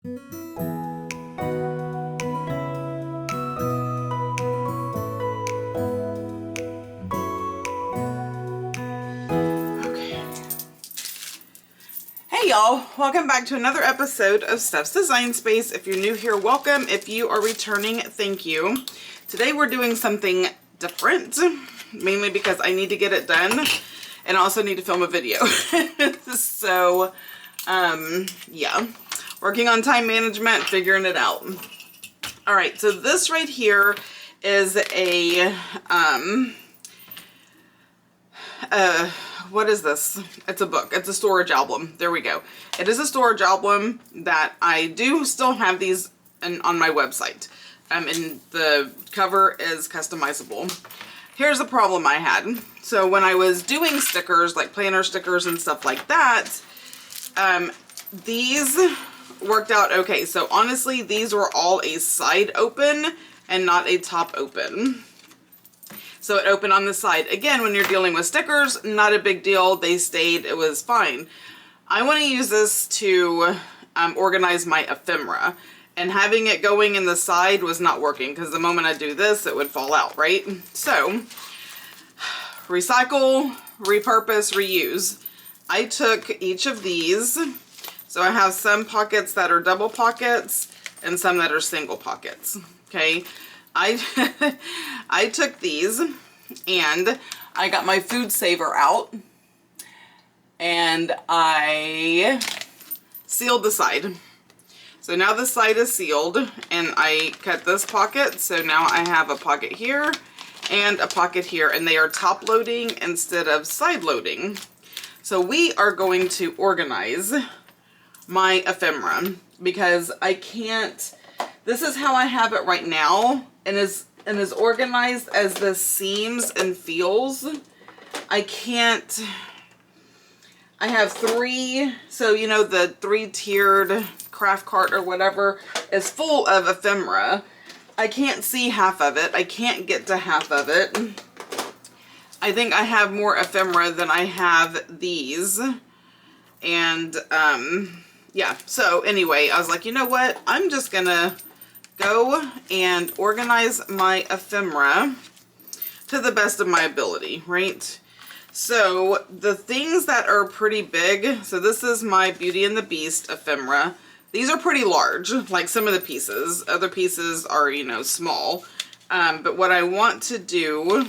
Hey y'all, welcome back to another episode of Steph's Design Space. If you're new here, welcome. If you are returning, thank you. Today we're doing something different, mainly because I need to get it done and also need to film a video. So, yeah, working on time management, figuring it out. All right, so this right here is a, what is this? It's a book. It's a storage album. There we go. It is a storage album that I do still have these on my website. And the cover is customizable. Here's the problem I had. So when I was doing stickers, like planner stickers and stuff like that, these worked out okay. So honestly, these were all a side open and not a top open. So it opened on the side. Again, when you're dealing with stickers, not a big deal. They stayed, it was fine. I want to use this to organize my ephemera. And having it going in the side was not working because the moment I do this, it would fall out, right? So, recycle, repurpose, reuse. I took each of these. So I have some pockets that are double pockets and some that are single pockets, okay? I took these and I got my food saver out and I sealed the side. So now the side is sealed and I cut this pocket. So now I have a pocket here and a pocket here and they are top loading instead of side loading. So we are going to organize my ephemera because I can't, this is how I have it right now. And as organized as this seems and feels, I can't, I have three, so you know the 3-tiered craft cart or whatever is full of ephemera. I can't see half of it. I can't get to half of it. I think I have more ephemera than I have these. And yeah, so anyway, I was like, you know what? I'm just gonna go and organize my ephemera to the best of my ability, right? So the things that are pretty big, so this is my Beauty and the Beast ephemera. These are pretty large, like some of the pieces. Other pieces are, you know, small. But what I want to do,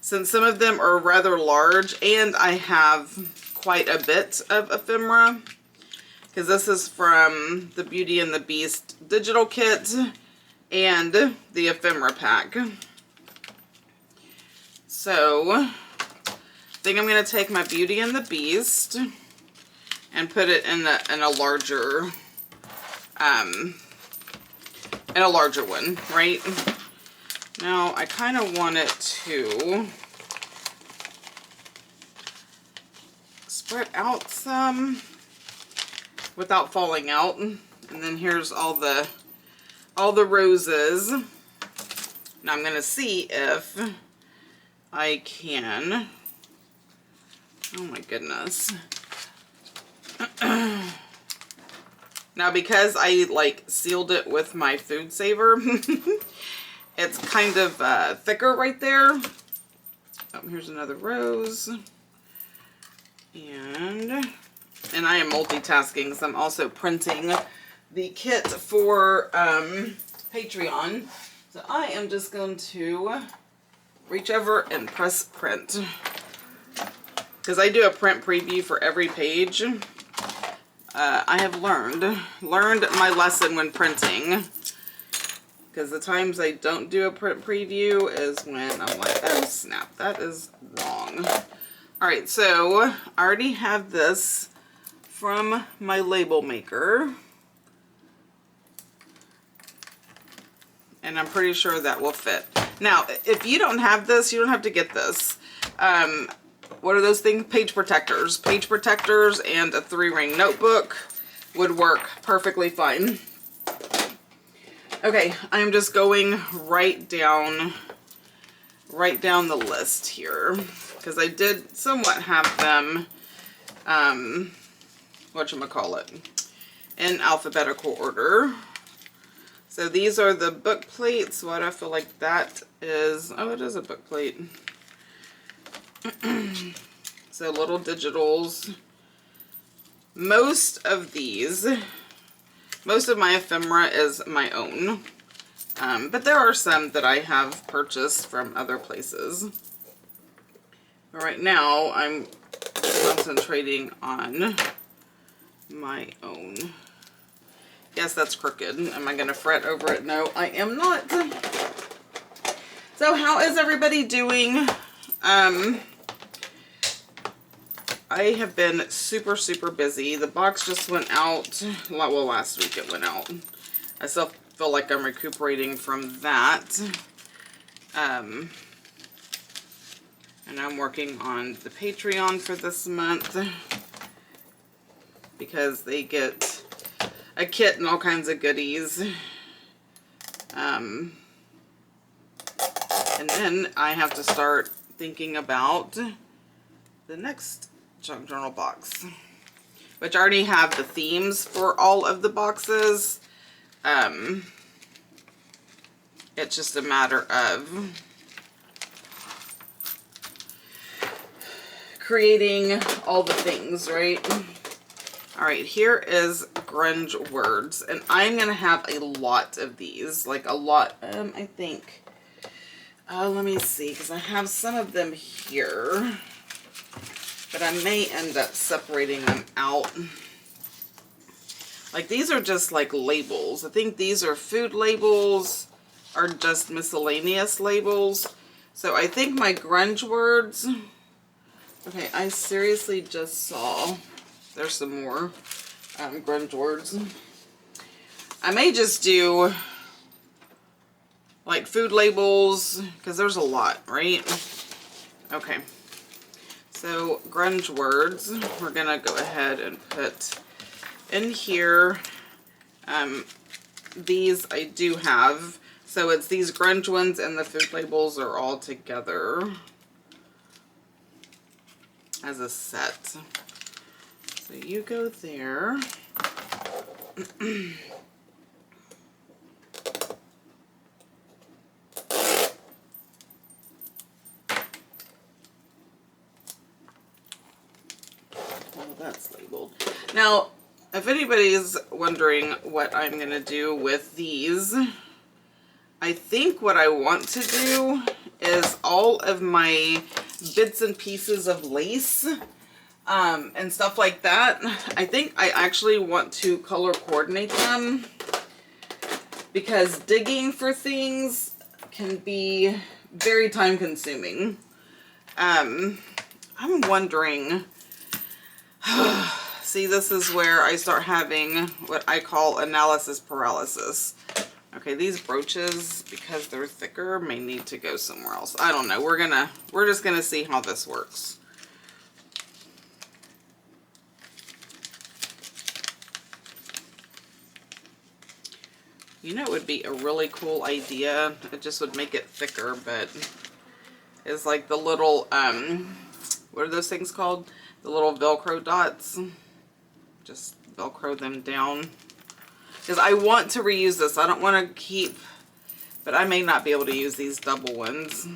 since some of them are rather large and I have quite a bit of ephemera, because this is from the Beauty and the Beast digital kit and the ephemera pack. So I think I'm going to take my Beauty and the Beast and put it in a larger one, right? Now I kind of want it to spread out some without falling out. And then here's all the roses. Now I'm going to see if I can, oh my goodness. Now because I like sealed it with my food saver, it's kind of thicker right there. Oh, here's another rose. And I am multitasking, so I'm also printing the kit for Patreon. So I am just going to reach over and press print. Because I do a print preview for every page. I have learned my lesson when printing. Because the times I don't do a print preview is when I'm like, oh snap, that is wrong. Alright, so I already have this from my label maker. And I'm pretty sure that will fit. Now, if you don't have this, you don't have to get this. What are those things? Page protectors. Page protectors and a 3-ring notebook would work perfectly fine. Okay, I'm just going right down the list here. Because I did somewhat have them, whatchamacallit, in alphabetical order. So these are the book plates. What I feel like that is, oh, it is a book plate. So little digitals. Most of my ephemera is my own. But there are some that I have purchased from other places. But right now, I'm concentrating on my own. Yes, that's crooked. Am I going to fret over it? No, I am not. So how is everybody doing? I have been super, super busy. The box just went out. Well, last week it went out. I still feel like I'm recuperating from that. And I'm working on the Patreon for this month because they get a kit and all kinds of goodies. And then I have to start thinking about the next junk journal box, which I already have the themes for all of the boxes. It's just a matter of creating all the things, right? All right, here is grunge words, and I'm gonna have a lot of these, like a lot. I think. Let me see, because I have some of them here. But I may end up separating them out. Like these are just like labels. I think these are food labels or just miscellaneous labels. So I think my grunge words. Okay, I seriously just saw. There's some more grunge words. I may just do like food labels because there's a lot, right? Okay. So grunge words, we're gonna go ahead and put in here. These I do have. So it's these grunge ones and the food labels are all together as a set. So you go there. That's labeled. Now, if anybody's wondering what I'm going to do with these, I think what I want to do is all of my bits and pieces of lace and stuff like that. I think I actually want to color coordinate them because digging for things can be very time consuming. I'm wondering... See, this is where I start having what I call analysis paralysis. Okay, these brooches, because they're thicker, may need to go somewhere else. I don't know. We're just gonna see how this works. You know, it would be a really cool idea. It just would make it thicker, but it's like the little, what are those things called? The little Velcro dots. Just Velcro them down. Because I want to reuse this. I don't want to keep, but I may not be able to use these double ones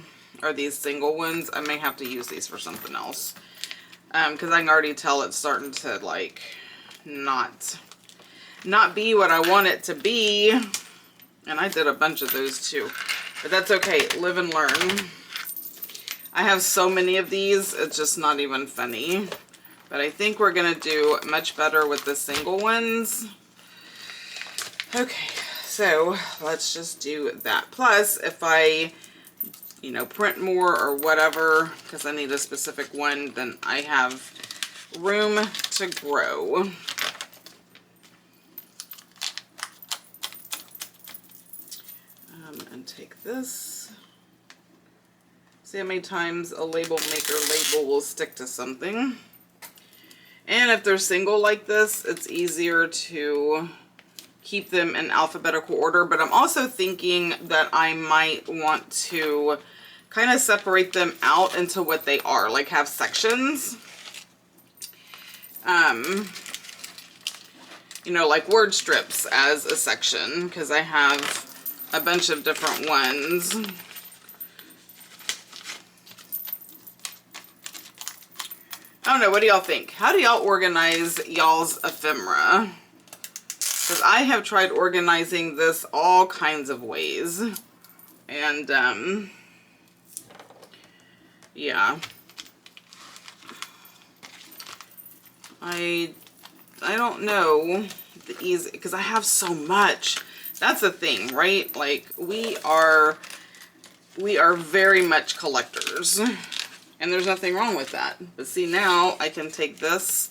or these single ones. I may have to use these for something else. Because I can already tell it's starting to like not be what I want it to be. And I did a bunch of those too. But that's okay. Live and learn. I have so many of these, it's just not even funny. But I think we're going to do much better with the single ones. Okay, so let's just do that. Plus, if I, you know, print more or whatever, because I need a specific one, then I have room to grow. And take this. See how many times a label maker label will stick to something. And if they're single like this, it's easier to keep them in alphabetical order. But I'm also thinking that I might want to kind of separate them out into what they are, like have sections. You you know, like word strips as a section, because I have a bunch of different ones. I don't know, what do y'all think? How do y'all organize y'all's ephemera? Because I have tried organizing this all kinds of ways. And, yeah. I don't know the easy, because I have so much. That's the thing, right? Like, we are very much collectors. And there's nothing wrong with that. But see, now I can take this,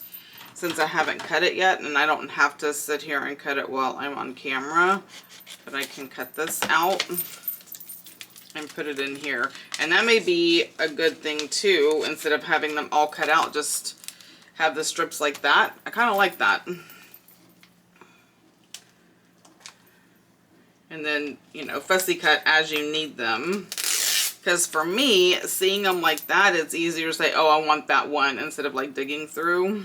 since I haven't cut it yet, and I don't have to sit here and cut it while I'm on camera, but I can cut this out and put it in here. And that may be a good thing too, instead of having them all cut out, just have the strips like that. I kind of like that. And then, you know, fussy cut as you need them. Because for me, seeing them like that, it's easier to say, oh, I want that one, instead of like digging through.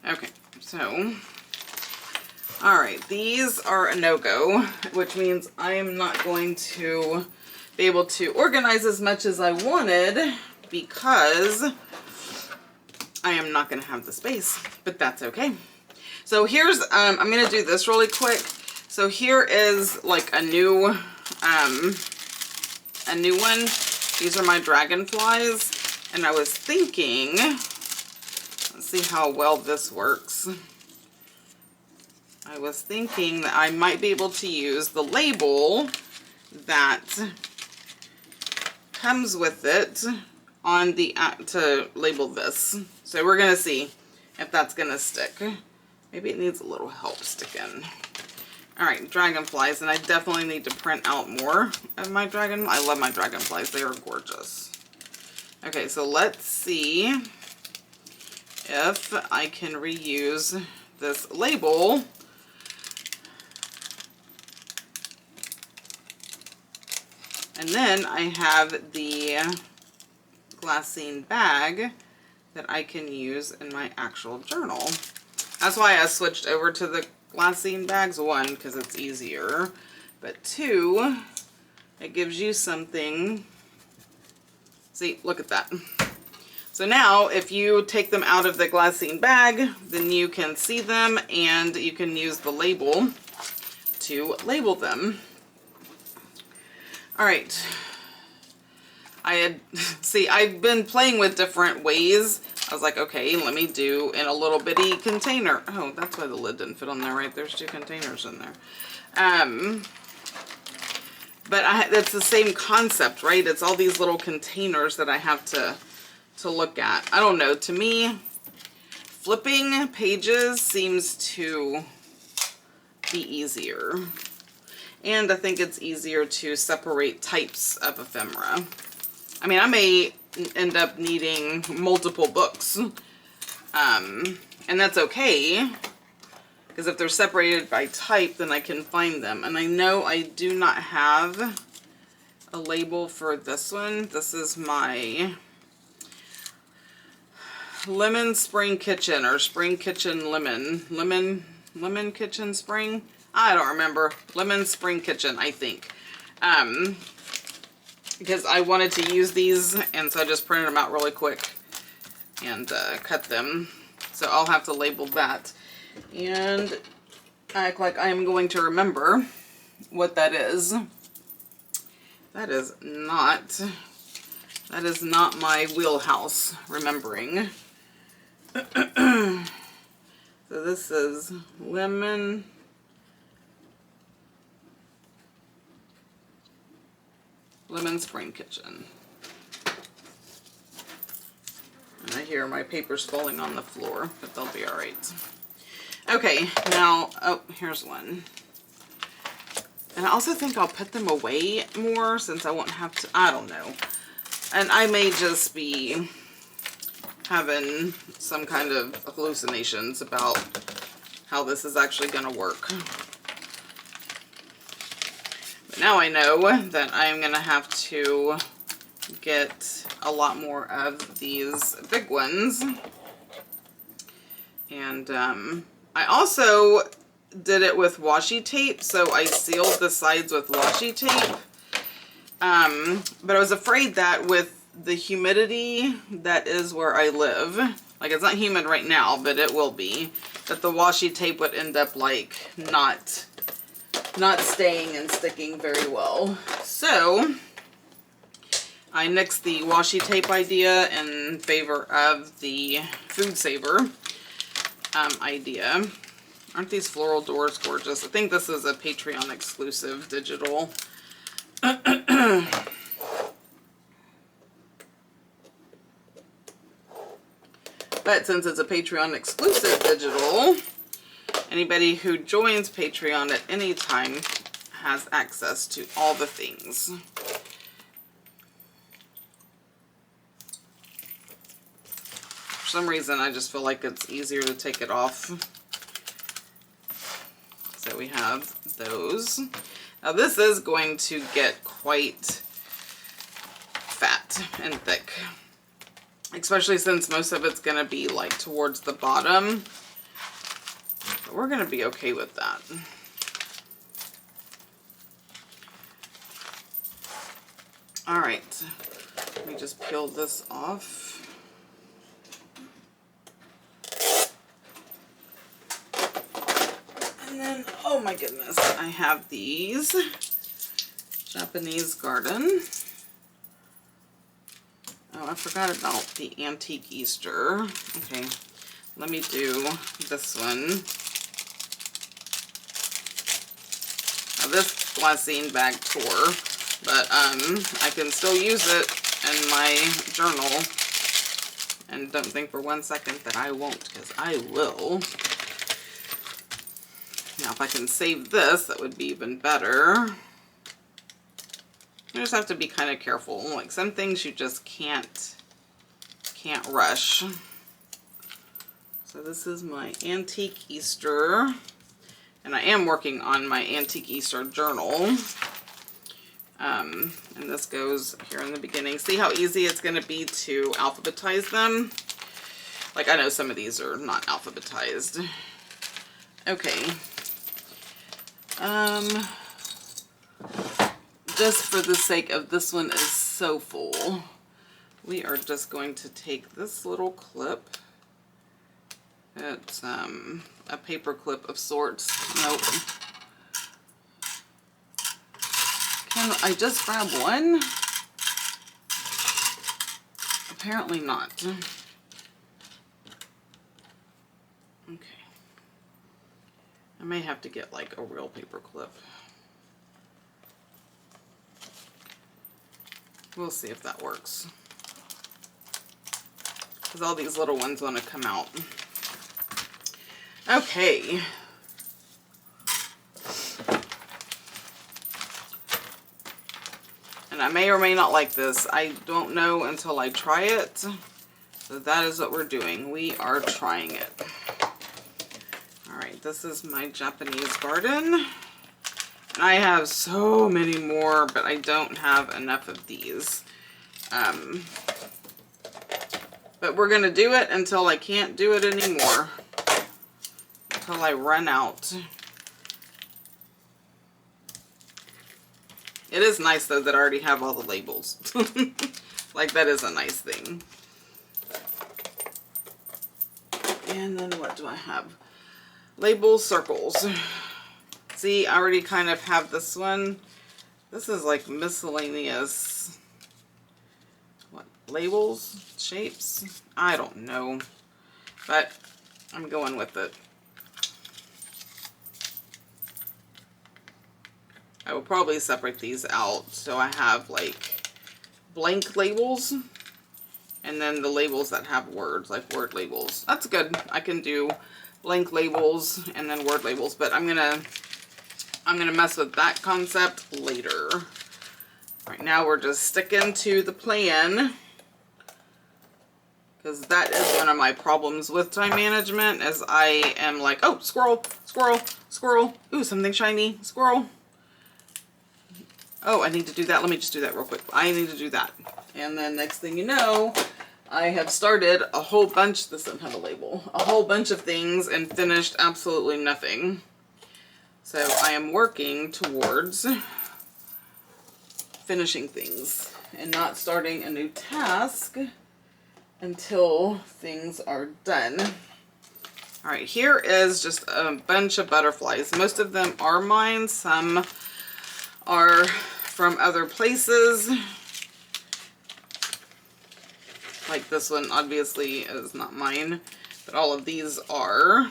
Okay, so, all right, these are a no-go, which means I am not going to be able to organize as much as I wanted, because I am not going to have the space, but that's okay. So here's, I'm going to do this really quick. So here is like a new one. These are my dragonflies, and I was thinking, let's see how well this works. I was thinking that I might be able to use the label that comes with it on the to label this. So we're gonna see if that's gonna stick. Maybe it needs a little help sticking. All right, dragonflies, and I definitely need to print out more of my dragon. I love my dragonflies, they are gorgeous. Okay, so let's see if I can reuse this label. And then I have the glassine bag that I can use in my actual journal. That's why I switched over to the glassine bags. One, because it's easier, but two, it gives you something. See, look at that. So now if you take them out of the glassine bag, then you can see them and you can use the label to label them. All right. I've been playing with different ways. I was like, okay, let me do in a little bitty container. Oh, that's why the lid didn't fit on there, right? There's two containers in there. But it's the same concept, right? It's all these little containers that I have to look at. I don't know. To me, flipping pages seems to be easier. And I think it's easier to separate types of ephemera. I mean, I may end up needing multiple books. And that's okay. Because if they're separated by type, then I can find them. And I know I do not have a label for this one. This is my Lemon Spring Kitchen, or Spring Kitchen Lemon. Lemon Kitchen Spring? I don't remember. Lemon Spring Kitchen, I think. Because I wanted to use these, and so I just printed them out really quick and cut them. So I'll have to label that and act like I am going to remember what that is. That is not my wheelhouse, remembering. So this is Lemon Spring Kitchen. And I hear my papers falling on the floor, but they'll be all right. Okay, now, oh, here's one. And I also think I'll put them away more, since I won't have to, I don't know. And I may just be having some kind of hallucinations about how this is actually going to work. But now I know that I'm going to have to get a lot more of these big ones. And I also did it with washi tape, so I sealed the sides with washi tape. But I was afraid that with the humidity that is where I live, like it's not humid right now, but it will be, that the washi tape would end up like not staying and sticking very well. So I nixed the washi tape idea in favor of the food saver idea. Aren't these floral doors gorgeous? I think this is a Patreon exclusive digital. But since it's a Patreon exclusive digital, anybody who joins Patreon at any time has access to all the things. For some reason, I just feel like it's easier to take it off. So we have those. Now this is going to get quite fat and thick, especially since most of it's going to be like towards the bottom. But we're going to be okay with that. All right, let me just peel this off. And then, oh my goodness, I have these Japanese garden. Oh, I forgot about the antique Easter. Okay, let me do this one. Now this glassine bag tore, but I can still use it in my journal. And don't think for 1 second that I won't, because I will. Now, if I can save this, that would be even better. You just have to be kind of careful. Like some things you just can't rush. So this is my antique Easter, and I am working on my antique Easter journal. And this goes here in the beginning. See how easy it's going to be to alphabetize them? Like I know some of these are not alphabetized. Okay. Just for the sake of this one is so full, we are just going to take this little clip. It's a paper clip of sorts. Nope. Can I just grab one? Apparently not. Okay. I may have to get like a real paper clip. We'll see if that works. Because all these little ones want to come out. Okay. And I may or may not like this. I don't know until I try it. So that is what we're doing. We are trying it. Alright, this is my Japanese garden. And I have so many more, but I don't have enough of these. But we're going to do it until I can't do it anymore. Until I run out. It is nice, though, that I already have all the labels. Like, that is a nice thing. And then what do I have? Labels, circles. See, I already kind of have this one. This is like miscellaneous, what, labels, shapes? I don't know, but I'm going with it. I will probably separate these out so I have like blank labels and then the labels that have words, like word labels. That's good. I can do blank labels and then word labels, but I'm gonna mess with that concept later. Right now we're just sticking to the plan, because that is one of my problems with time management, as I am like, oh, squirrel, squirrel, squirrel. Ooh, something shiny, squirrel. Oh, I need to do that. Let me just do that real quick. I need to do that. And then next thing you know, I have started a whole bunch, this doesn't have a label, a whole bunch of things and finished absolutely nothing. So I am working towards finishing things and not starting a new task until things are done. All right, here is just a bunch of butterflies. Most of them are mine, some are from other places. Like this one obviously is not mine, but all of these are.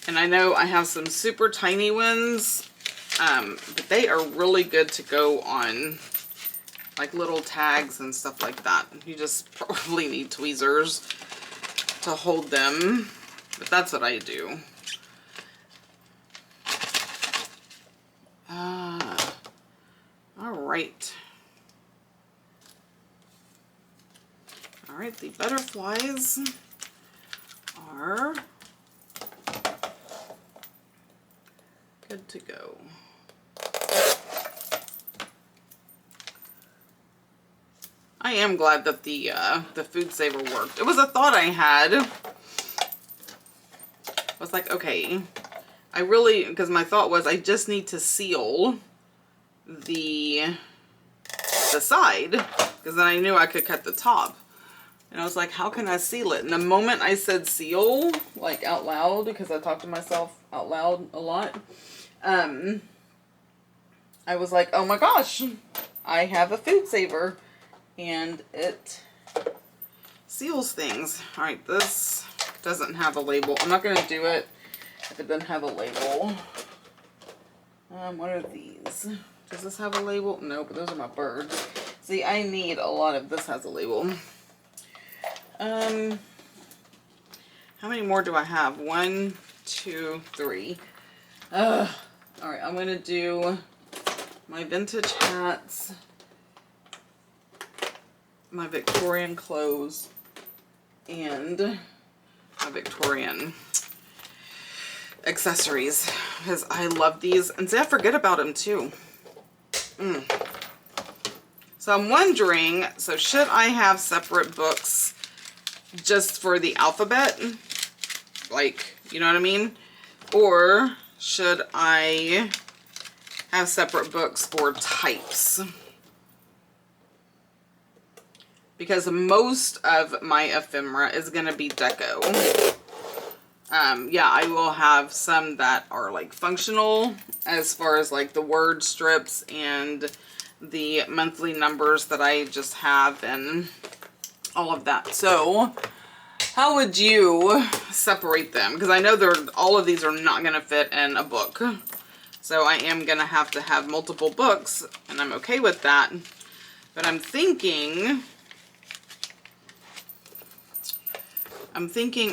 And I know I have some super tiny ones, but they are really good to go on like little tags and stuff like that. You just probably need tweezers to hold them, but that's what I do. All right. All right, the butterflies are good to go. I am glad that the food saver worked. It was a thought I had. I was like, okay, I really, because my thought was I just need to seal the side, because then I knew I could cut the top. And I was like, how can I seal it? And the moment I said seal, like out loud, because I talk to myself out loud a lot, I was like, oh my gosh, I have a food saver. And it seals things. All right, this doesn't have a label. I'm not going to do it if it doesn't have a label. What are these? Does this have a label? No, but those are my birds. See, I need a lot of this has a label. How many more do I have? 1, 2, 3. All right, I'm going to do my vintage hats, my Victorian clothes, and my Victorian accessories, because I love these. And see, I forget about them too. So I'm wondering, so should I have separate books just for the alphabet? Like, you know what I mean? Or should I have separate books for types? Because most of my ephemera is going to be deco. Yeah, I will have some that are like functional as far as like the word strips and the monthly numbers that I just have and all of that. So how would you separate them? Because I know all of these are not going to fit in a book. So I am going to have multiple books, and I'm okay with that. But I'm thinking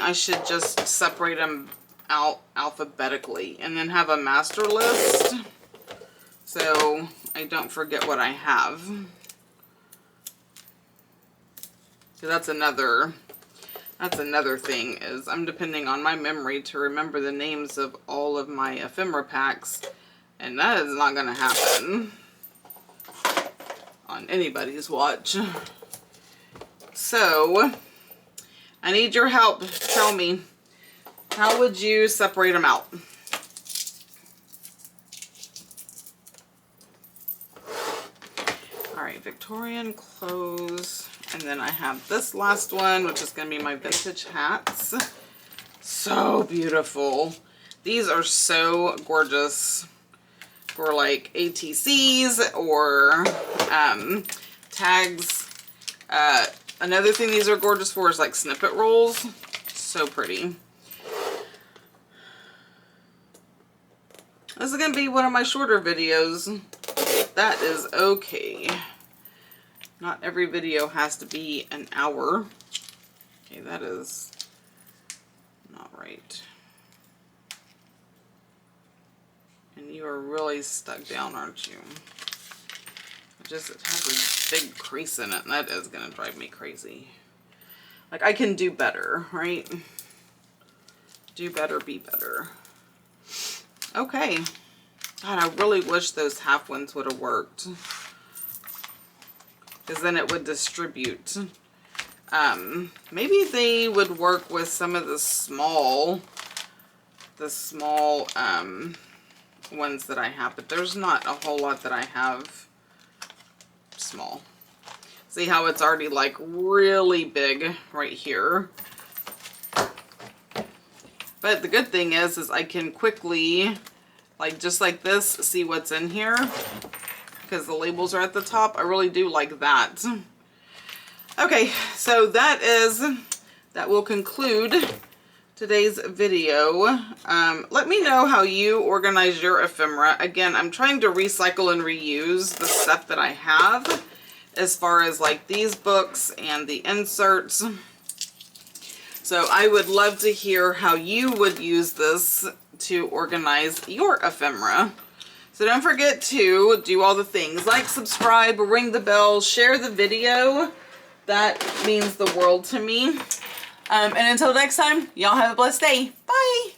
I should just separate them out alphabetically and then have a master list so I don't forget what I have. So that's another thing, is I'm depending on my memory to remember the names of all of my ephemera packs, and that is not going to happen on anybody's watch. So I need your help. Tell me, how would you separate them out? All right, Victorian clothes. And then I have this last one, which is going to be my vintage hats. So beautiful. These are so gorgeous for like ATCs or tags. Another thing these are gorgeous for is like snippet rolls. So pretty. This is going to be one of my shorter videos. That is okay. Not every video has to be an hour. Okay, that is not right. And you are really stuck down, aren't you? It has a big crease in it, and that is going to drive me crazy. Like, I can do better, right? Do better, be better. Okay. God, I really wish those half ones would have worked. Because then it would distribute Maybe they would work with some of the small ones that I have, but there's not a whole lot that I have small. See how it's already like really big right here. But the good thing is I can quickly, like just like this, see what's in here because the labels are at the top. I really do like that. Okay, so that will conclude today's video. Let me know how you organize your ephemera. Again, I'm trying to recycle and reuse the stuff that I have as far as like these books and the inserts. So I would love to hear how you would use this to organize your ephemera. So don't forget to do all the things like subscribe, ring the bell, share the video. That means the world to me. And until next time, y'all have a blessed day. Bye.